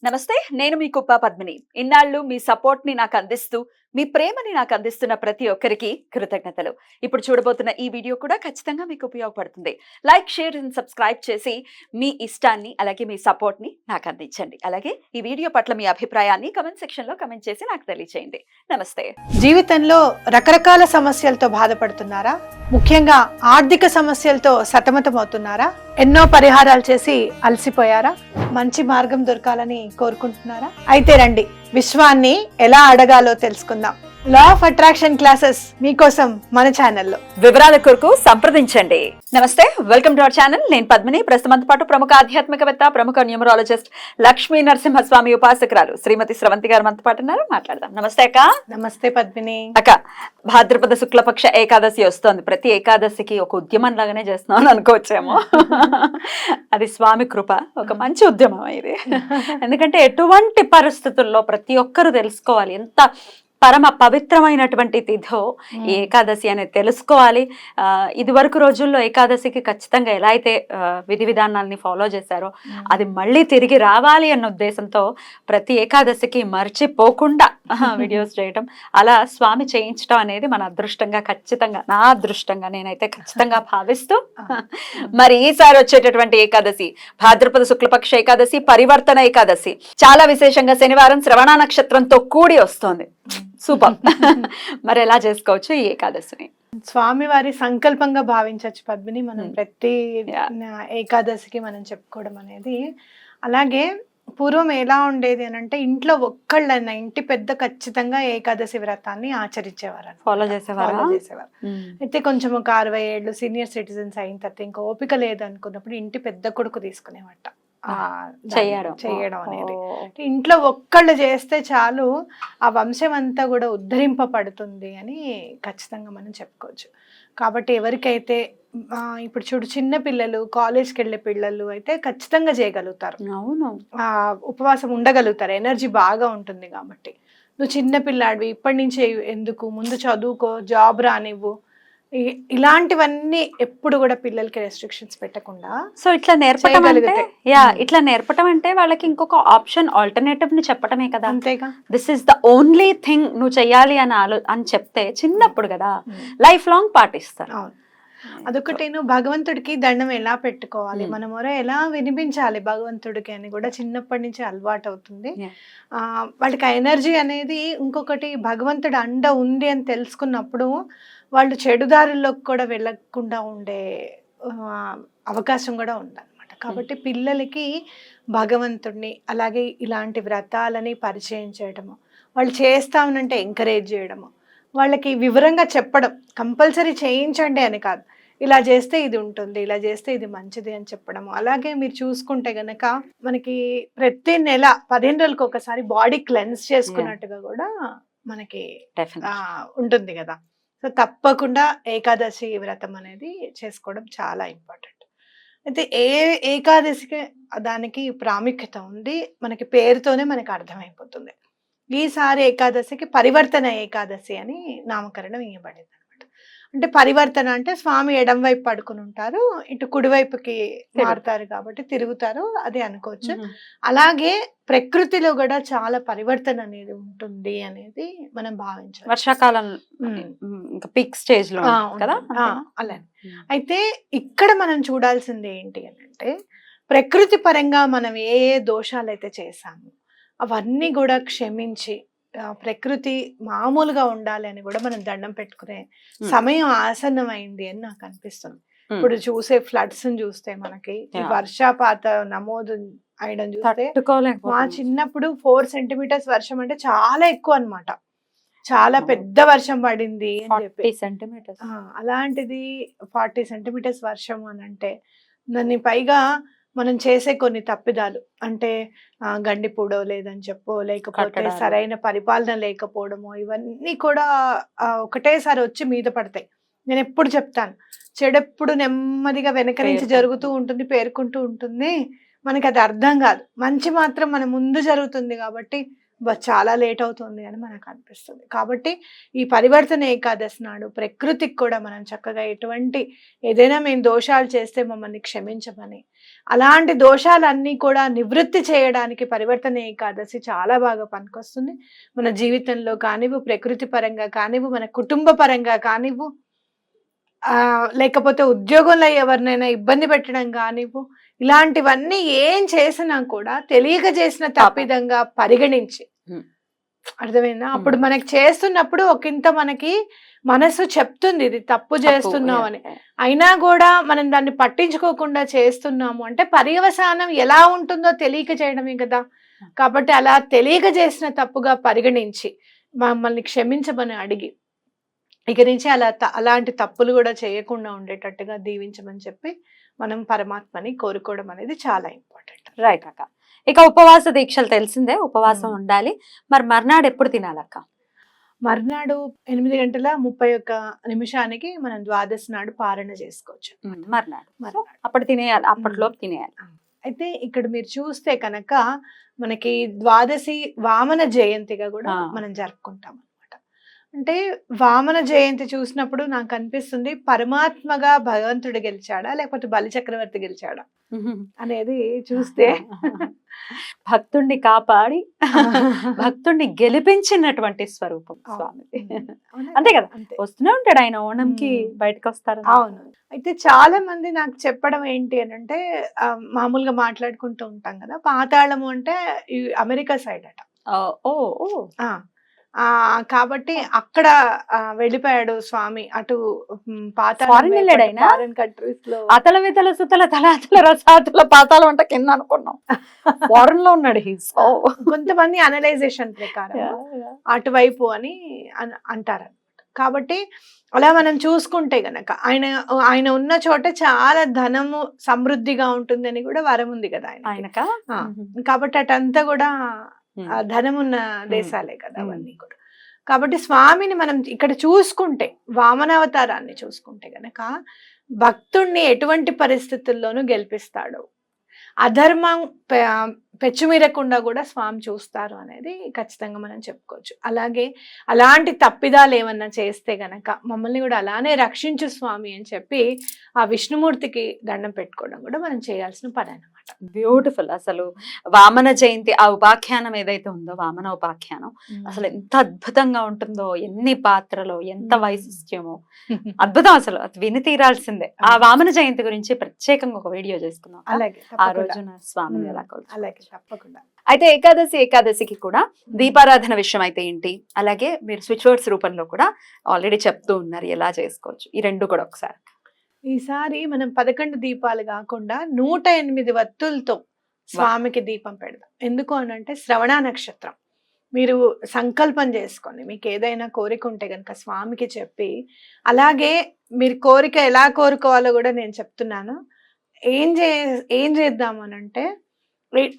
నమస్తే. నేను మీ కుప్ప పద్మిని. ఇన్నాళ్ళు మీ సపోర్ట్‌ని నాకందిస్తూ, మీ ప్రేమని నాకందిస్తున్న ప్రతి ఒక్కరికి కృతజ్ఞతలు. ఇప్పుడు చూడబోతున్న ఈ వీడియో కూడా ఖచ్చితంగా మీకు ఉపయోగపడుతుంది. లైక్, షేర్ అండ్ సబ్స్క్రైబ్ చేసి మీ ఇష్టాన్ని, అలాగే మీ సపోర్ట్‌ని నాకందించండి. అలాగే ఈ వీడియో పట్ల మీ అభిప్రాయాన్ని కామెంట్ సెక్షన్‌లో కామెంట్ చేసి నాకు తెలియజేయండి. నమస్తే. జీవితంలో రకరకాల సమస్యలతో బాధపడుతున్నారా? ముఖ్యంగా ఆర్థిక సమస్యలతో సతమతమవుతున్నారా? ఎన్నో పరిహారాలు చేసి అలసిపోయారా? మంచి మార్గం దొరకాలని కోరుకుంటున్నారా? అయితే రండి, విశ్వాన్ని ఎలా అడగాలో తెలుసుకుందాం. లా ఆఫ్ అట్రాక్షన్ క్లాసెస్ మీకోసం మన ఛానల్లో. వివరాల కొరకు సంప్రదించండి. నమస్తే, వెల్కమ్ టు అవర్ ఛానల్. నేను పద్మిని. ప్రస్తుతంతో పాటు ప్రముఖ ఆధ్యాత్మికవేత్త, ప్రముఖ న్యూమరాలజిస్ట్ లక్ష్మీ నరసింహస్వామి ఉపాసకురాలు శ్రీమతి స్రవంతి గారు మనతో పాటు ఉన్నారు. మాట్లాడదాం. నమస్తే అక్క. నమస్తే పద్మిని. అక్క, భాద్రపద శుక్లపక్ష ఏకాదశి వస్తోంది. ప్రతి ఏకాదశికి ఒక ఉద్యమం లాగానే చేస్తున్నాం అనుకోవచ్చేమో. అది స్వామి కృప. ఒక మంచి ఉద్యమం ఇది. ఎందుకంటే ఎటువంటి పరిస్థితుల్లో ప్రతి ఒక్కరు తెలుసుకోవాలి ఎంత పరమ పవిత్రమైనటువంటి తిథో ఈ ఏకాదశి అనేది తెలుసుకోవాలి. ఇది వరకు రోజుల్లో ఏకాదశికి ఖచ్చితంగా ఎలా అయితే విధి విధానాలని ఫాలో చేశారో అది మళ్ళీ తిరిగి రావాలి అన్న ఉద్దేశంతో ప్రతి ఏకాదశికి మర్చిపోకుండా వీడియోస్ చేయటం, అలా స్వామి చేయించడం అనేది మన అదృష్టంగా, ఖచ్చితంగా నా అదృష్టంగా నేనైతే ఖచ్చితంగా భావిస్తూ, మరి ఈసారి వచ్చేటటువంటి ఏకాదశి భాద్రపద శుక్లపక్ష ఏకాదశి, పరివర్తన ఏకాదశి చాలా విశేషంగా శనివారం శ్రవణ నక్షత్రంతో కూడి వస్తోంది. సూపర్. మరి ఎలా చేసుకోవచ్చు ఈ ఏకాదశిని? స్వామి వారి సంకల్పంగా భావించవచ్చు పద్మిని. మనం ప్రతి ఏకాదశికి మనం చెప్పుకోవడం అనేది. అలాగే పూర్వం ఎలా ఉండేది అని అంటే, ఇంట్లో ఒక్కళ్ళైనా ఇంటి పెద్ద ఖచ్చితంగా ఏకాదశి వ్రతాన్ని ఆచరించేవారు, ఫాలో చేసేవారు. అయితే కొంచెం ఒక 60 ఏళ్ళు సీనియర్ సిటిజన్స్ అయిన తర్వాత ఇంకా ఓపిక లేదు అనుకున్నప్పుడు ఇంటి పెద్ద కొడుకు తీసుకునేవట చేయడం అనేది. ఇంట్లో ఒక్కళ్ళు చేస్తే చాలు, ఆ వంశం అంతా కూడా ఉద్ధరింపబడుతుంది అని ఖచ్చితంగా మనం చెప్పుకోవచ్చు. కాబట్టి ఎవరికైతే ఇప్పుడు చూడు, చిన్న పిల్లలు, కాలేజ్కి వెళ్ళే పిల్లలు అయితే ఖచ్చితంగా చేయగలుగుతారు. అవును, ఉపవాసం ఉండగలుగుతారు, ఎనర్జీ బాగా ఉంటుంది. కాబట్టి నువ్వు చిన్న పిల్లాడివి, ఇప్పటి నుంచే ఎందుకు, ముందు చదువుకో, జాబ్ రానివ్వు, ఇలాంటివన్నీ ఎప్పుడు కూడా పిల్లలకి రెస్ట్రిక్షన్స్ పెట్టకుండా. సో ఇట్లా నేర్పటం అంటే, ఇట్లా నేర్పటం అంటే వాళ్ళకి ఇంకొక ఆప్షన్, ఆల్టర్నేటివ్ ని చెప్పటమే కదా. అంతేగా, this is the only thing నువ్వు చెయ్యాలి అని చెప్తే చిన్నప్పుడు కదా లైఫ్ లాంగ్ పాటిస్తారు. అవును, అదొకటి. భగవంతుడికి దండం ఎలా పెట్టుకోవాలి, మన మొర ఎలా వినిపించాలి భగవంతుడికి అని కూడా చిన్నప్పటి నుంచి అలవాటు అవుతుంది. వాళ్ళకి ఆ ఎనర్జీ అనేది. ఇంకొకటి, భగవంతుడు అండ ఉంది అని తెలుసుకున్నప్పుడు వాళ్ళు చెడుదారుల్లోకి కూడా వెళ్ళకుండా ఉండే అవకాశం కూడా ఉందన్నమాట. కాబట్టి పిల్లలకి భగవంతుడిని, అలాగే ఇలాంటి వ్రతాలని పరిచయం చేయడము, వాళ్ళు చేస్తామనంటే ఎంకరేజ్ చేయడము, వాళ్ళకి వివరంగా చెప్పడం, కంపల్సరీ చేయించండి అని కాదు, ఇలా చేస్తే ఇది ఉంటుంది, ఇలా చేస్తే ఇది మంచిది అని చెప్పడము. అలాగే మీరు చూసుకుంటే గనక మనకి ప్రతి నెల 15 రోజులకు ఒకసారి బాడీ క్లెన్స్ చేసుకున్నట్టుగా కూడా మనకి ఉంటుంది కదా. సో తప్పకుండా ఏకాదశి వ్రతం అనేది చేసుకోవడం చాలా ఇంపార్టెంట్. అయితే ఏకాదశికి దానికి ప్రాముఖ్యత ఉంది, మనకి పేరుతోనే మనకి అర్థమైపోతుంది. ఈసారి ఏకాదశికి పరివర్తన ఏకాదశి అని నామకరణం ఇవ్వబడింది అనమాట. అంటే పరివర్తన అంటే స్వామి ఎడం వైపు పడుకుని ఉంటారు, ఇటు కుడివైపుకి మారుతారు కాబట్టి తిరుగుతారు, అది అనుకోవచ్చు. అలాగే ప్రకృతిలో కూడా చాలా పరివర్తన అనేది ఉంటుంది అనేది మనం భావించాలి. వర్షాకాలం పీక్ స్టేజ్ లో కదా అలా. అయితే ఇక్కడ మనం చూడాల్సింది ఏంటి అని అంటే, ప్రకృతి పరంగా మనం ఏ దోషాలు అయితే చేశాము అవన్నీ కూడా క్షమించి ప్రకృతి మామూలుగా ఉండాలి అని కూడా మనం దండం పెట్టుకునే సమయం ఆసన్నమైంది అని నాకు అనిపిస్తుంది. ఇప్పుడు చూసే ఫ్లడ్స్ చూస్తే, మనకి వర్షపాత నమోదు అయిడం చూస్తే, మా చిన్నప్పుడు 4 సెంటీమీటర్స్ వర్షం అంటే చాలా ఎక్కువ అన్నమాట, చాలా పెద్ద వర్షం పడింది అని చెప్పి. అలాంటిది 40 సెంటీమీటర్స్ వర్షం అని అంటే, దాన్ని పైగా మనం చేసే కొన్ని తప్పిదాలు అంటే గండిపూడో లేదని చెప్పో, లేకపోతే సరైన పరిపాలన లేకపోవడమో, ఇవన్నీ కూడా ఒకటేసారి వచ్చి మీద పడతాయి. నేను ఎప్పుడు చెప్తాను, చెడెప్పుడు నెమ్మదిగా వెనక నుంచి జరుగుతూ ఉంటుంది, పేర్కొంటూ ఉంటుంది, మనకి అది అర్థం కాదు. మంచి మాత్రం మన ముందు జరుగుతుంది కాబట్టి చాలా లేట్ అవుతుంది అని మనకు అనిపిస్తుంది. కాబట్టి ఈ పరివర్తన ఏకాదశి నాడు ప్రకృతికి కూడా మనం చక్కగా ఏదైనా మేము దోషాలు చేస్తే మమ్మల్ని క్షమించమని, అలాంటి దోషాలన్నీ కూడా నివృత్తి చేయడానికి పరివర్తన ఏకాదశి చాలా బాగా పనికొస్తుంది. మన జీవితంలో కానివ్వు, ప్రకృతి పరంగా కానివ్వు, మన కుటుంబ పరంగా కానివ్వు, లేకపోతే ఉద్యోగంలో ఎవరినైనా ఇబ్బంది పెట్టడం కానివ్వు, ఇలాంటివన్నీ ఏం చేసినా కూడా తెలియక చేసిన తప్పిదంగా పరిగణించి, అర్థమైందా? అప్పుడు మనకి చేస్తున్నప్పుడు ఒకంత మనకి మనసు చెప్తుంది ఇది తప్పు చేస్తున్నాం అని, అయినా కూడా మనం దాన్ని పట్టించుకోకుండా చేస్తున్నాము అంటే పర్యవసానం ఎలా ఉంటుందో తెలియక చేయడమే కదా. కాబట్టి అలా తెలియక చేసిన తప్పుగా పరిగణించి మమ్మల్ని క్షమించమని అడిగి, ఇక నుంచి అలాంటి తప్పులు కూడా చేయకుండా ఉండేటట్టుగా దీవించమని చెప్పి మనం పరమాత్మని కోరుకోవడం అనేది చాలా ఇంపార్టెంట్. రైట్ అక్క. ఇక ఉపవాస దీక్షలు తెలిసిందే, ఉపవాసం ఉండాలి. మరి మర్నాడు ఎప్పుడు తినాలక్క? మర్నాడు 8:31 మనం ద్వాదశి నాడు పారణ చేసుకోవచ్చు. మర్నాడు అప్పుడు తినేయాలి, అప్పట్లోపు తినేయాలి. అయితే ఇక్కడ మీరు చూస్తే కనుక మనకి ద్వాదశి వామన జయంతిగా కూడా మనం జరుపుకుంటాం. అంటే వామన జయంతి చూసినప్పుడు నాకు అనిపిస్తుంది పరమాత్మగా భగవంతుడు గెలిచాడా లేకపోతే బలి చక్రవర్తి గెలిచాడా అనేది చూస్తే భక్తుడిని కాపాడి భక్తుడిని గెలిపించినటువంటి స్వరూపం స్వామిది. అంతే కదా, వస్తూనే ఉంటాడు ఆయన ఓణంకి బయటకు వస్తారు. అవును. అయితే చాలా మంది నాకు చెప్పడం ఏంటి అని అంటే, మామూలుగా మాట్లాడుకుంటూ ఉంటాం కదా, పాతాళము అంటే అమెరికా సైడ్ అట. కాబట్టి అక్కడ వెళ్ళిపోయాడు స్వామి అటు ఫారిన్ కంట్రీస్ లో. అతల వితల సుతల తలాతల రసాతల పాతాళం అంటే కింద అనుకున్నాం, ఫారెన్ లో ఉన్నాడు. కొంతమంది అనలైజేషన్ ప్రకారం అటువైపు అని అంటారు. కాబట్టి అలా మనం చూసుకుంటే గనక ఆయన ఉన్న చోట చాలా ధనము సమృద్ధిగా ఉంటుందని కూడా వరం ఉంది కదా ఆయనక. కాబట్టి అటంతా కూడా ధనమున్న దేశాలే కదా అవన్నీ కూడా. కాబట్టి స్వామిని మనం ఇక్కడ చూసుకుంటే, వామనావతారాన్ని చూసుకుంటే గనక భక్తుణ్ణి ఎటువంటి పరిస్థితుల్లోనూ గెలిపిస్తాడు, అధర్మం పెచ్చుమీరకుండా కూడా స్వామి చూస్తారు అనేది ఖచ్చితంగా మనం చెప్పుకోవచ్చు. అలాగే అలాంటి తప్పిదాలు ఏమన్నా చేస్తే గనక మమ్మల్ని కూడా అలానే రక్షించు స్వామి అని చెప్పి ఆ విష్ణుమూర్తికి దండం పెట్టుకోవడం కూడా మనం చేయాల్సిన పని అన్నమాట. బ్యూటిఫుల్. అసలు వామన జయంతి ఆ ఉపాఖ్యానం ఏదైతే ఉందో, వామన ఉపాఖ్యానం అసలు ఎంత అద్భుతంగా ఉంటుందో, ఎన్ని పాత్రలో ఎంత వైశిష్ట్యమో అద్భుతం. అసలు విని తీరాల్సిందే. ఆ వామన జయంతి గురించి ప్రత్యేకంగా ఒక వీడియో చేసుకుందాం. అలాగే ఆ రోజున స్వామిని ఎలా కొలుస్తారు. అలాగే తప్పకుండా. అయితే ఏకాదశికి కూడా దీపారాధన విషయం అయితే ఏంటి, అలాగే మీరు స్విచ్ వర్డ్స్ రూపంలో కూడా ఆల్రెడీ చెప్తూ ఉన్నారు ఎలా చేసుకోవచ్చు, ఈ రెండు కూడా ఒకసారి. ఈసారి మనం 11 దీపాలు కాకుండా 108 వత్తులతో స్వామికి దీపం పెడదాం. ఎందుకు అని అంటే శ్రవణ నక్షత్రం మీరు సంకల్పం చేసుకొని మీకు ఏదైనా కోరిక ఉంటే కనుక స్వామికి చెప్పి, అలాగే మీరు కోరిక ఎలా కోరుకోవాలో కూడా నేను చెప్తున్నాను. ఏం చేద్దాము అని అంటే,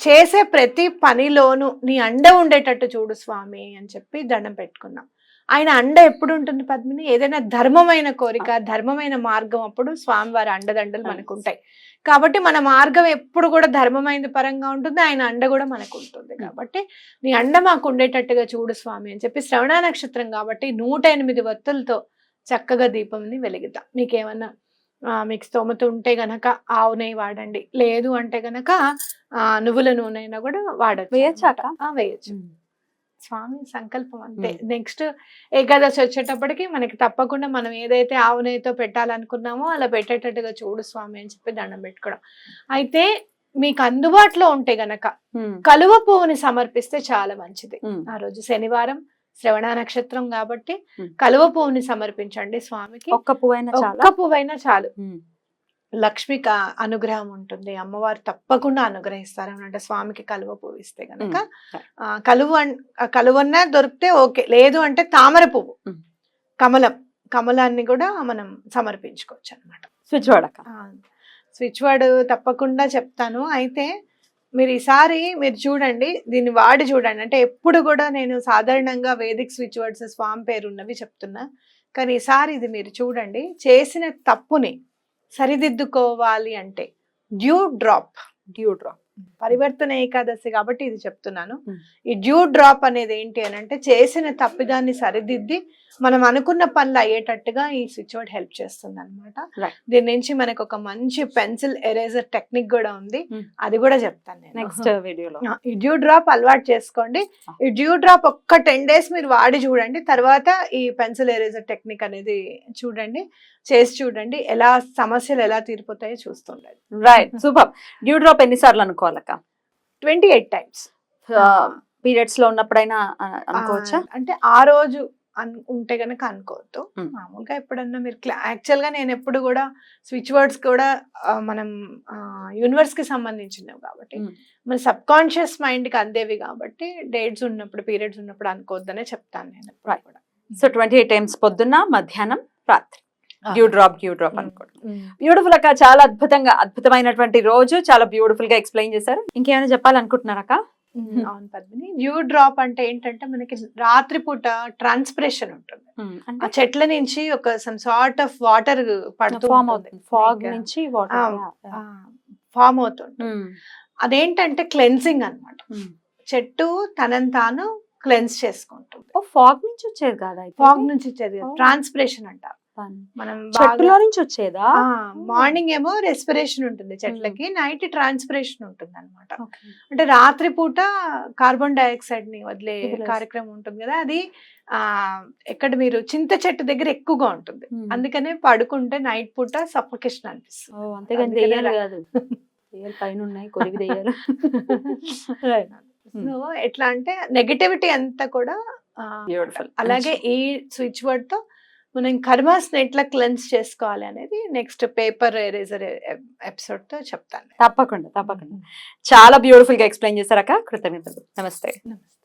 చేసే ప్రతి పనిలోనూ నీ అండ ఉండేటట్టు చూడు స్వామి అని చెప్పి దండం పెట్టుకున్నాం. ఆయన అండ ఎప్పుడు ఉంటుంది పద్మిని? ఏదైనా ధర్మమైన కోరిక, ధర్మమైన మార్గం అప్పుడు స్వామివారి అండదండలు మనకు ఉంటాయి. కాబట్టి మన మార్గం ఎప్పుడు కూడా ధర్మమైన పరంగా ఉంటుంది, ఆయన అండ కూడా మనకు ఉంటుంది. కాబట్టి నీ అండ మాకు ఉండేటట్టుగా చూడు స్వామి అని చెప్పి శ్రవణ నక్షత్రం కాబట్టి 108 వత్తులతో చక్కగా దీపంని వెలిగిద్దాం. మీకేమన్నా మీకు స్తోమత ఉంటే గనక ఆవు నెయ్యి వాడండి, లేదు అంటే గనక నువ్వుల నూనె అయినా కూడా వాడచ్చు. వేయచ్చు. స్వామి సంకల్పం అంతే. నెక్స్ట్ ఏకాదశి వచ్చేటప్పటికి మనకి తప్పకుండా మనం ఏదైతే ఆవు నెయ్యితో పెట్టాలనుకున్నామో అలా పెట్టేటట్టుగా చూడు స్వామి అని చెప్పి దండం పెట్టుకోవడం. అయితే మీకు అందుబాటులో ఉంటే గనక కలువ పువ్వుని సమర్పిస్తే చాలా మంచిది. ఆ రోజు శనివారం శ్రవణ నక్షత్రం కాబట్టి కలువ పువ్వుని సమర్పించండి స్వామికి. ఒక్క పువ్వైనా చాలు. లక్ష్మి అనుగ్రహం ఉంటుంది, అమ్మవారు తప్పకుండా అనుగ్రహిస్తారు అంటే స్వామికి కలువ పువ్వు ఇస్తే గనక. కలువన్నా దొరికితే ఓకే, లేదు అంటే తామర పువ్వు, కమలాన్ని కూడా మనం సమర్పించుకోవచ్చు అనమాట. స్విచ్ వర్డ్ తప్పకుండా చెప్తాను. అయితే మీరు ఈసారి మీరు చూడండి, దీన్ని వాడి చూడండి. అంటే ఎప్పుడు కూడా నేను సాధారణంగా వేదిక్ స్విచ్ వర్డ్స్ స్వామి పేరు ఉన్నవి చెప్తున్నా, కానీ ఈసారి ఇది మీరు చూడండి. చేసిన తప్పుని సరిదిద్దుకోవాలి అంటే డ్యూ డ్రాప్ పరివర్తన ఏకాదశి కాబట్టి ఇది చెప్తున్నాను. Hmm. ఈ డ్యూ డ్రాప్ అనేది ఏంటి అని అంటే చేసిన తప్పిదాన్ని సరిదిద్ది మనం అనుకున్న పనులు అయ్యేటట్టుగా ఈ స్విచ్ వర్డ్ హెల్ప్ చేస్తుంది అనమాట. Right. దీని నుంచి మనకు ఒక మంచి పెన్సిల్ ఎరేజర్ టెక్నిక్ కూడా ఉంది, Hmm. అది కూడా చెప్తాను నేను నెక్స్ట్ వీడియోలో. ఈ డ్యూ డ్రాప్ అలవాటు చేసుకోండి. ఈ డ్యూ డ్రాప్ ఒక్క 10 days మీరు వాడి చూడండి, తర్వాత ఈ పెన్సిల్ ఎరేజర్ టెక్నిక్ అనేది చూడండి, చేసి చూడండి, ఎలా సమస్యలు ఎలా తీరిపోతాయో చూస్తుండండి. Right, super. డ్యూ డ్రాప్ ఎన్నిసార్లు అనుకోవాలక్క? 28 times పీరియడ్స్ లో ఉన్నప్పుడైనా అనుకోవచ్చా? అంటే ఆ రోజు ఉంటే గనక అనుకోవద్దు. Hmm. మామూలుగా ఎప్పుడన్నా మీరు యాక్చువల్ గా నేను ఎప్పుడు కూడా స్విచ్ వర్డ్స్ కూడా మనం యూనివర్స్ కి సంబంధించినవి కాబట్టి Hmm. మన సబ్ కాన్షియస్ మైండ్ కి అందేవి కాబట్టి డేట్స్ ఉన్నప్పుడు పీరియడ్స్ ఉన్నప్పుడు అనుకోవద్దనే చెప్తాను నేను ఎప్పుడు Right. కూడా. సో 28 times పొద్దున్న, మధ్యాహ్నం, రాత్రి డ్యూ డ్రాప్ అనుకోండి. Hmm. బ్యూటిఫుల్ అక్క, చాలా అద్భుతమైనటువంటి రోజు, చాలా బ్యూటిఫుల్ గా ఎక్స్ప్లెయిన్ చేశారు. ఇంకేమైనా చెప్పాలనుకుంటున్నారక్క? అవును పద్మిని, డ్యూ డ్రాప్ అంటే ఏంటంటే మనకి రాత్రిపూట ట్రాన్స్పిరేషన్ ఉంటుంది. ఆ చెట్ల నుంచి ఒక సమ్ సార్ట్ ఆఫ్ వాటర్ పడుతూ ఫామ్ ఉంటుంది, అవుతుంది, ఫాగ్ నుంచి వాటర్. ఫామ్ అవుతుంది. అదేంటంటే క్లెన్సింగ్ అన్నమాట. చెట్టు తనని తాను క్లెన్స్ చేసుకుంటుంది. ఫాగ్ నుంచి వచ్చేది కాదా? ఫాగ్ నుంచి వచ్చేది Oh. ట్రాన్స్పిరేషన్ అంటారు మనం. చెట్టులో నుంచి వచ్చేదా? మార్నింగ్ ఏమో రెస్పిరేషన్ ఉంటుంది చెట్లకి, నైట్ ట్రాన్స్పిరేషన్ ఉంటుంది అనమాట. అంటే రాత్రి పూట కార్బన్ డైఆక్సైడ్ ని వదిలే వదిలేసి. కార్యక్రమం ఉంటుంది కదా, అది ఎక్కడ మీరు చింత చెట్టు దగ్గర ఎక్కువగా ఉంటుంది. అందుకనే పడుకుంటే నైట్ పూట సఫోకేషన్ అనిపిస్తుంది. అంతేగాని అందుకనే దెయ్యాలు కాదు, దెయ్యాలు పైన ఉన్నాయి, కొరివి దెయ్యాలు. సో ఎట్లా అంటే నెగటివిటీ అంతా కూడా Beautiful. అలాగే ఈ స్విచ్ వర్డ్ తో మనం కర్మాస్ ఎట్లా క్లెన్స్ చేసుకోవాలి అనేది నెక్స్ట్ పేపర్ ఎరేజర్ ఎపిసోడ్ తో చెప్తాను. తప్పకుండా చాలా బ్యూటిఫుల్ గా ఎక్స్ప్లెయిన్ చేశారక్క. కృతజ్ఞతలు. నమస్తే. నమస్తే.